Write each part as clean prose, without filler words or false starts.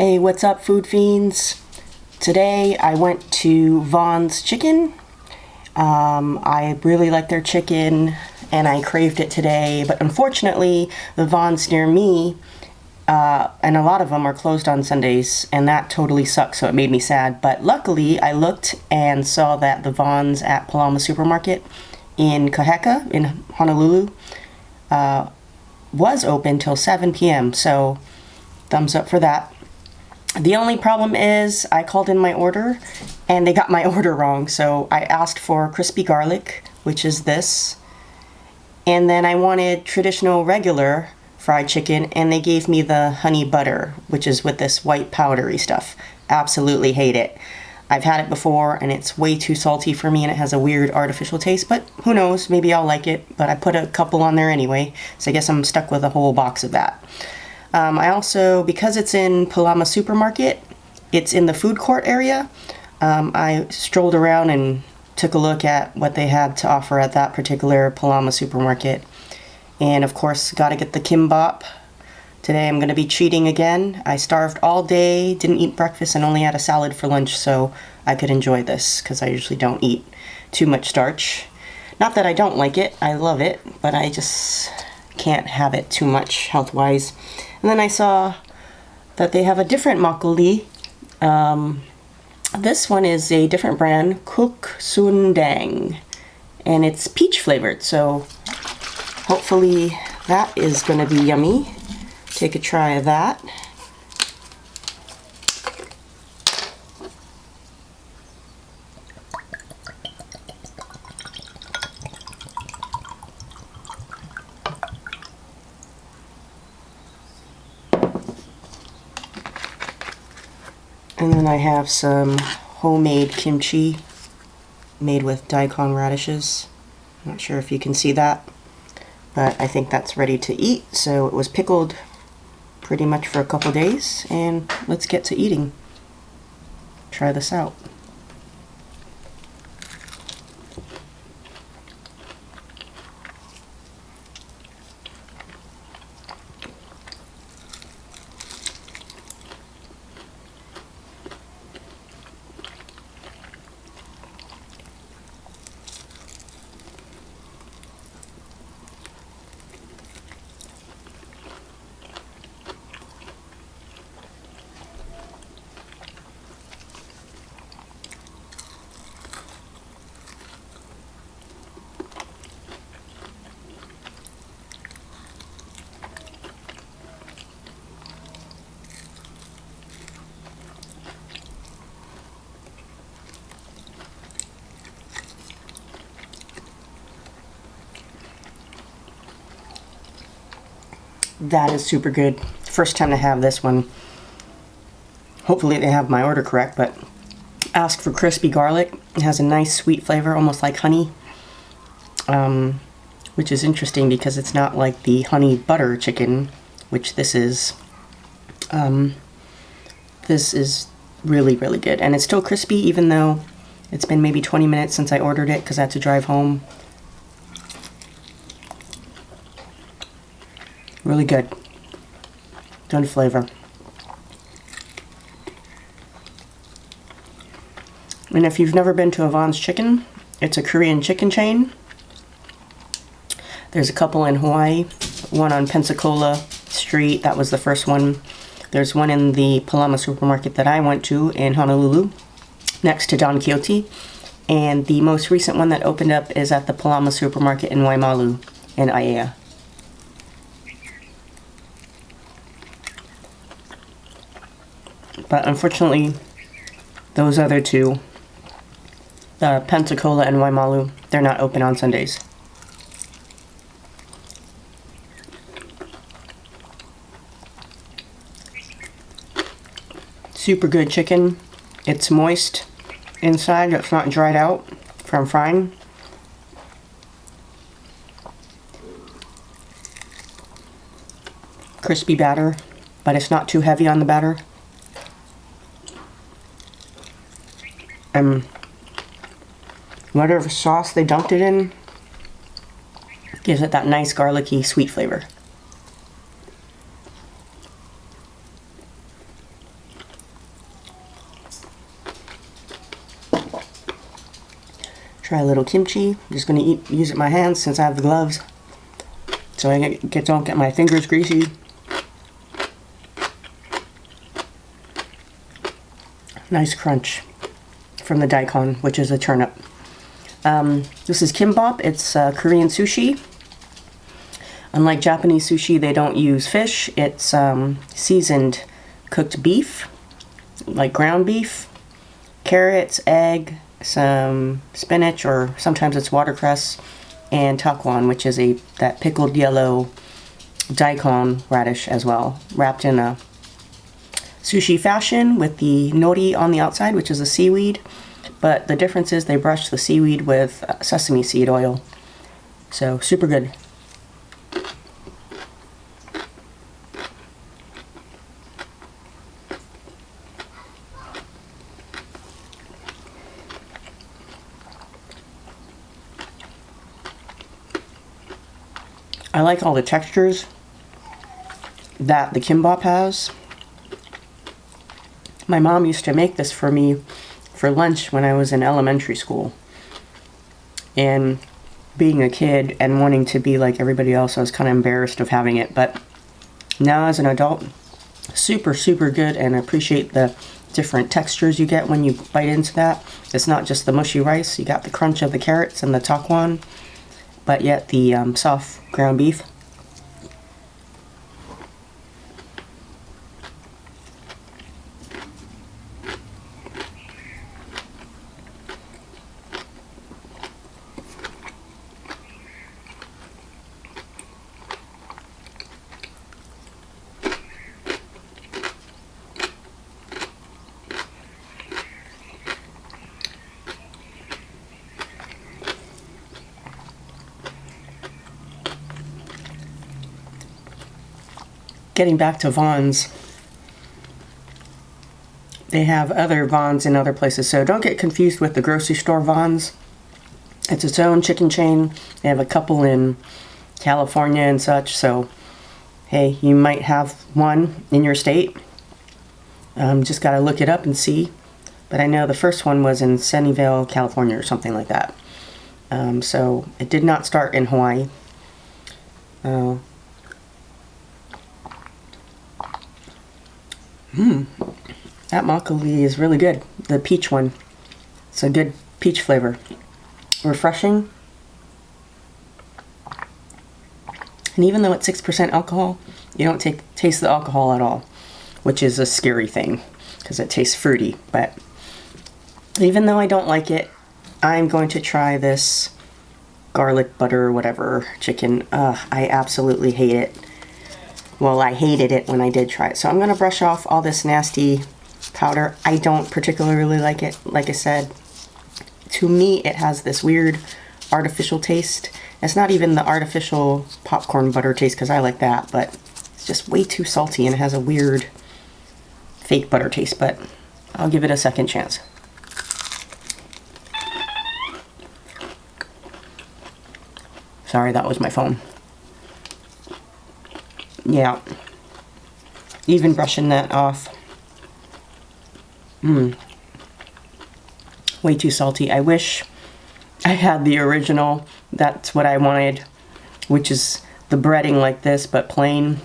Hey, what's up, food fiends? Today I went to Vaughn's Chicken. I really like their chicken and I craved it today, but unfortunately the Vaughn's near me, and a lot of them are closed on Sundays, and that totally sucks, so it made me sad. But luckily I looked and saw that the Vaughn's at Palama Supermarket in Kaheka in Honolulu was open till 7 p.m., so thumbs up for that. The only problem is I called in my order and they got my order wrong. So I asked for crispy garlic, which is this. And then I wanted traditional regular fried chicken and they gave me the honey butter, which is with this white powdery stuff. Absolutely hate it. I've had it before and it's way too salty for me and it has a weird artificial taste, but who knows, maybe I'll like it. But I put a couple on there anyway, so I guess I'm stuck with a whole box of that. I also, because it's in Palama Supermarket, it's in the food court area. I strolled around and took a look at what they had to offer at that particular Palama Supermarket. And of course, gotta get the Kimbap. Today I'm gonna be cheating again. I starved all day, didn't eat breakfast, and only had a salad for lunch, so I could enjoy this, because I usually don't eat too much starch. Not that I don't like it, I love it, but I just can't have it too much health-wise. And then I saw that they have a different makgeolli. This one is a different brand, Cook Sundang, and it's peach flavored, so hopefully that is going to be yummy. Take a try of that. And then I have some homemade kimchi made with daikon radishes. Not sure if you can see that, but I think that's ready to eat. So it was pickled pretty much for a couple days, and let's get to eating. Try this out. That is super good. First time to have this one. Hopefully they have my order correct, but asked for crispy garlic. It has a nice sweet flavor, almost like honey, which is interesting because it's not like the honey butter chicken, which this is. This is really, really good. And it's still crispy even though it's been maybe 20 minutes since I ordered it because I had to drive home. Really good. Good flavor. And if you've never been to a Vaughn's Chicken, it's a Korean chicken chain. There's a couple in Hawaii, one on Pensacola Street, that was the first one. There's one in the Palama Supermarket that I went to in Honolulu, next to Don Quixote. And the most recent one that opened up is at the Palama Supermarket in Waimalu in Aiea. But unfortunately, those other two, Pensacola and Waimalu, they're not open on Sundays. Super good chicken. It's moist inside, it's not dried out from frying. Crispy batter, but it's not too heavy on the batter. Whatever sauce they dunked it in gives it that nice garlicky sweet flavor. Try a little kimchi. I'm just gonna use it in my hands since I have the gloves, so I don't get my fingers greasy. Nice crunch from the daikon, which is a turnip. This is kimbap. It's Korean sushi. Unlike Japanese sushi, they don't use fish. It's seasoned cooked beef, like ground beef, carrots, egg, some spinach, or sometimes it's watercress, and takwan, which is that pickled yellow daikon radish as well, wrapped in a sushi fashion with the nori on the outside, which is a seaweed. But the difference is they brush the seaweed with sesame seed oil. So super good. I like all the textures that the kimbap has. My mom used to make this for me for lunch when I was in elementary school. And being a kid and wanting to be like everybody else, I was kind of embarrassed of having it. But now as an adult, super, super good, and I appreciate the different textures you get when you bite into that. It's not just the mushy rice. You got the crunch of the carrots and the takwan, but yet the soft ground beef. Getting back to Vons, they have other Vons in other places, so don't get confused with the grocery store Vons. It's its own chicken chain. They have a couple in California and such, so hey, you might have one in your state. Just gotta look it up and see. But I know the first one was in Sunnyvale, California, or something like that. So it did not start in Hawaii. That makgeolli is really good. The peach one. It's a good peach flavor. Refreshing. And even though it's 6% alcohol, you don't taste the alcohol at all, which is a scary thing because it tastes fruity. But even though I don't like it, I'm going to try this garlic butter whatever chicken. I absolutely hate it. Well, I hated it when I did try it. So I'm going to brush off all this nasty powder. I don't particularly like it. Like I said, to me it has this weird artificial taste. It's not even the artificial popcorn butter taste because I like that, but it's just way too salty and it has a weird fake butter taste, but I'll give it a second chance. Sorry, that was my phone. Yeah, even brushing that off. Way too salty. I wish I had the original. That's what I wanted, which is the breading like this, but plain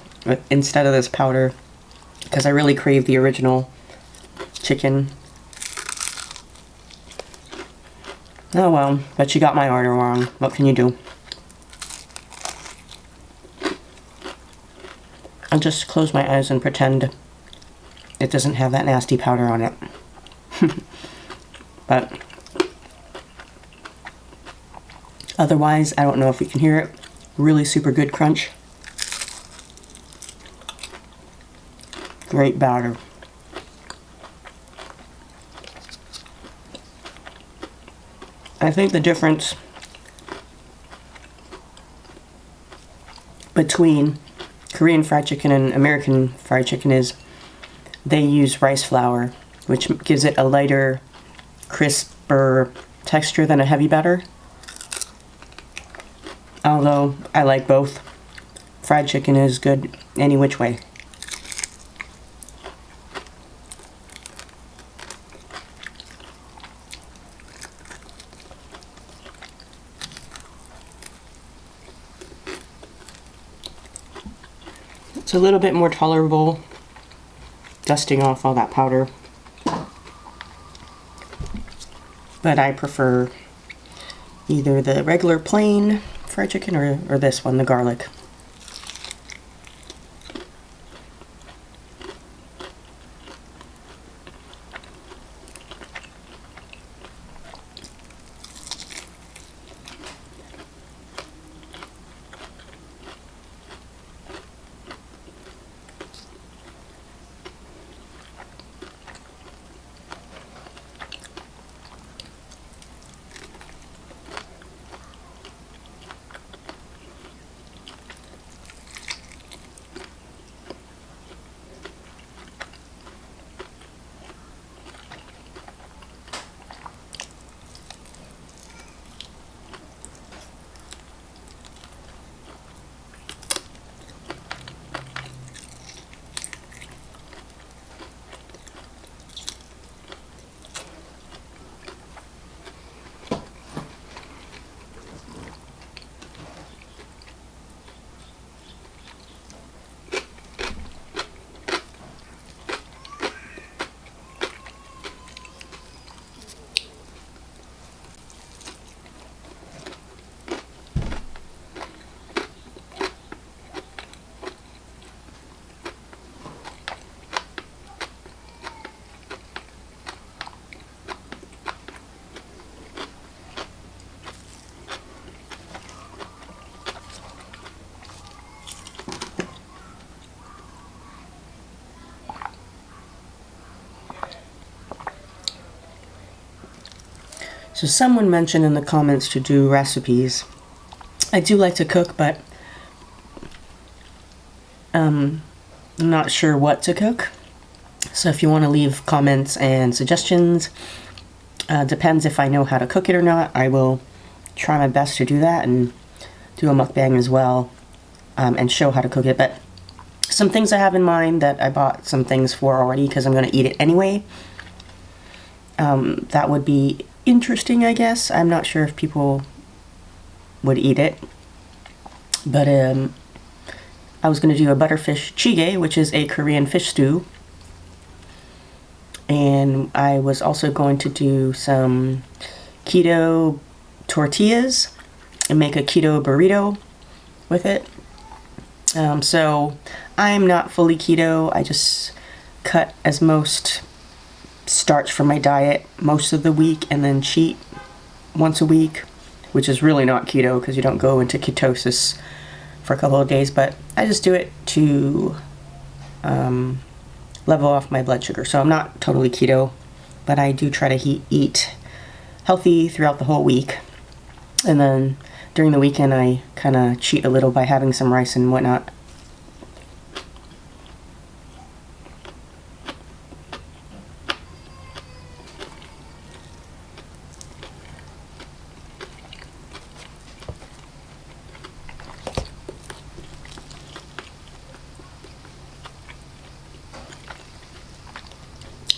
instead of this powder, because I really crave the original chicken. Oh well, but you got my order wrong. What can you do? I'll just close my eyes and pretend it doesn't have that nasty powder on it. But otherwise, I don't know if you can hear it. Really super good crunch. Great batter. I think the difference between Korean fried chicken and American fried chicken is they use rice flour, which gives it a lighter, crisper texture than a heavy batter. Although I like both. Fried chicken is good any which way. a little bit more tolerable, dusting off all that powder. But I prefer either the regular plain fried chicken or this one, the garlic. So someone mentioned in the comments to do recipes. I do like to cook, but I'm not sure what to cook. So if you want to leave comments and suggestions, depends if I know how to cook it or not. I will try my best to do that and do a mukbang as well, and show how to cook it. But some things I have in mind that I bought some things for already because I'm going to eat it anyway. That would be interesting, I guess. I'm not sure if people would eat it. But I was going to do a butterfish jjigae, which is a Korean fish stew. And I was also going to do some keto tortillas and make a keto burrito with it. So I'm not fully keto. I just cut as most starch from my diet most of the week and then cheat once a week, which is really not keto because you don't go into ketosis for a couple of days, but I just do it to level off my blood sugar. So I'm not totally keto, but I do try to eat healthy throughout the whole week. And then during the weekend I kind of cheat a little by having some rice and whatnot.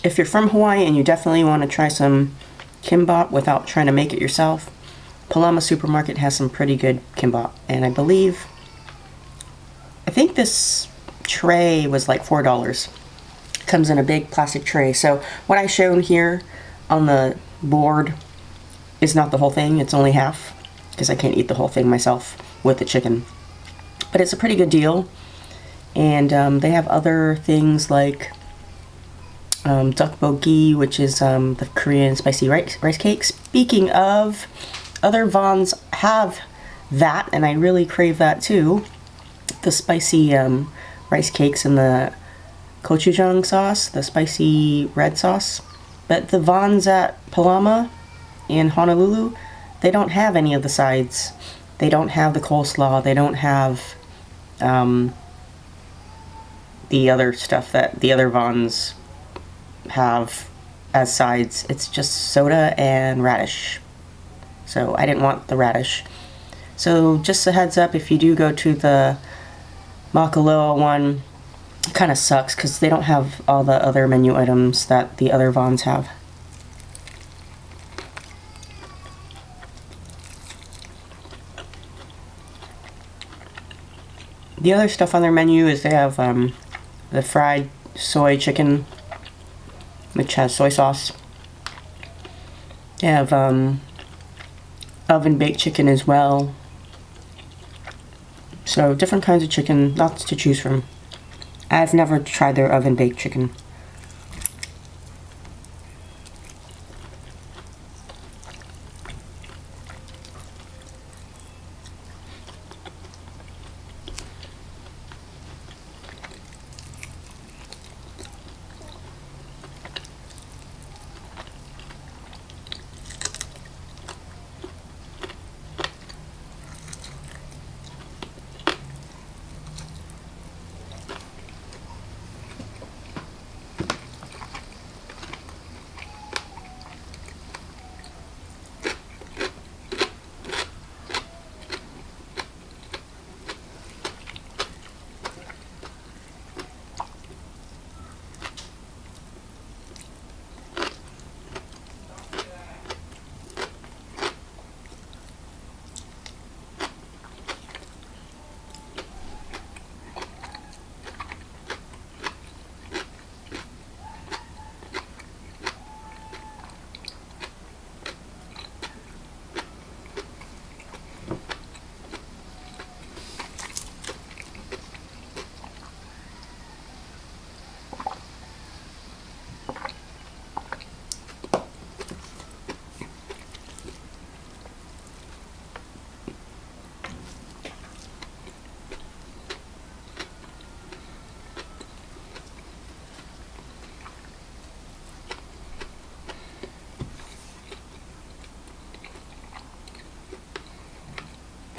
If you're from Hawaii and you definitely want to try some kimbap without trying to make it yourself, Palama Supermarket has some pretty good kimbap. And I think this tray was like $4. Comes in a big plastic tray. So what I shown here on the board is not the whole thing. It's only half because I can't eat the whole thing myself with the chicken. But it's a pretty good deal. And they have other things like tteokbokki, which is the Korean spicy rice cake. Speaking of, other Vons have that, and I really crave that too. The spicy rice cakes and the gochujang sauce, the spicy red sauce. But the Vons at Palama in Honolulu, they don't have any of the sides. They don't have the coleslaw. They don't have the other stuff that the other Vons have as sides. It's just soda and radish. So I didn't want the radish. So just a heads up, if you do go to the Makgeolli one, it kind of sucks because they don't have all the other menu items that the other Vons have. The other stuff on their menu is they have the fried soy chicken, which has soy sauce. They have oven baked chicken as well. So different kinds of chicken, lots to choose from. I've never tried their oven baked chicken.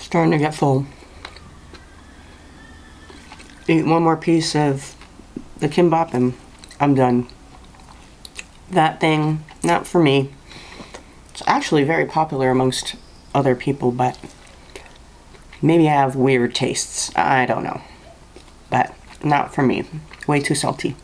Starting to get full. Eat one more piece of the kimbap and I'm done. That thing, not for me. It's actually very popular amongst other people, but maybe I have weird tastes. I don't know. But not for me. Way too salty.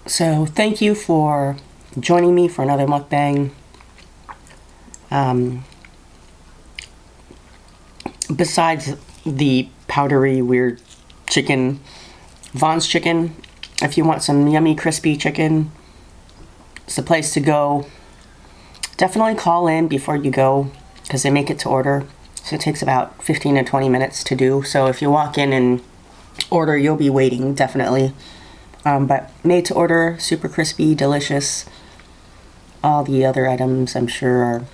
So thank you for joining me for another mukbang. Besides the powdery weird chicken, Vaughn's Chicken, if you want some yummy crispy chicken, it's the place to go. Definitely call in before you go because they make it to order. So it takes about 15 to 20 minutes to do. So if you walk in and order, you'll be waiting, definitely. But made to order, super crispy, delicious. All the other items I'm sure are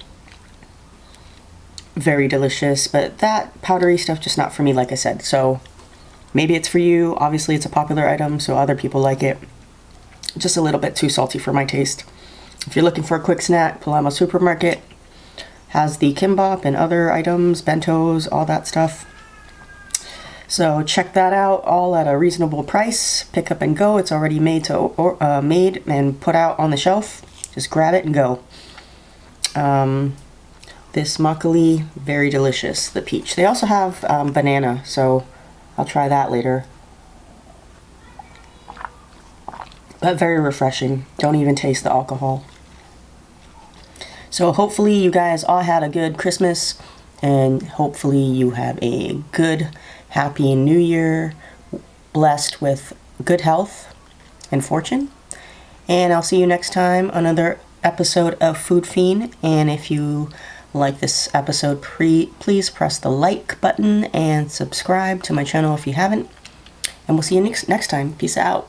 very delicious, but that powdery stuff just not for me, like I said. So maybe it's for you. Obviously it's a popular item, so other people like it. Just a little bit too salty for my taste. If you're looking for a quick snack, Palama Supermarket has the kimbap and other items, bentos, all that stuff. So check that out, all at a reasonable price. Pick up and go. It's already made and put out on the shelf. Just grab it and go. This makgeolli, very delicious, the peach. They also have banana, so I'll try that later. But very refreshing. Don't even taste the alcohol. So hopefully you guys all had a good Christmas. And hopefully you have a good, happy new year, blessed with good health and fortune. And I'll see you next time on another episode of Food Fiend. And if you like this episode, please press the like button and subscribe to my channel if you haven't. And we'll see you next time. Peace out.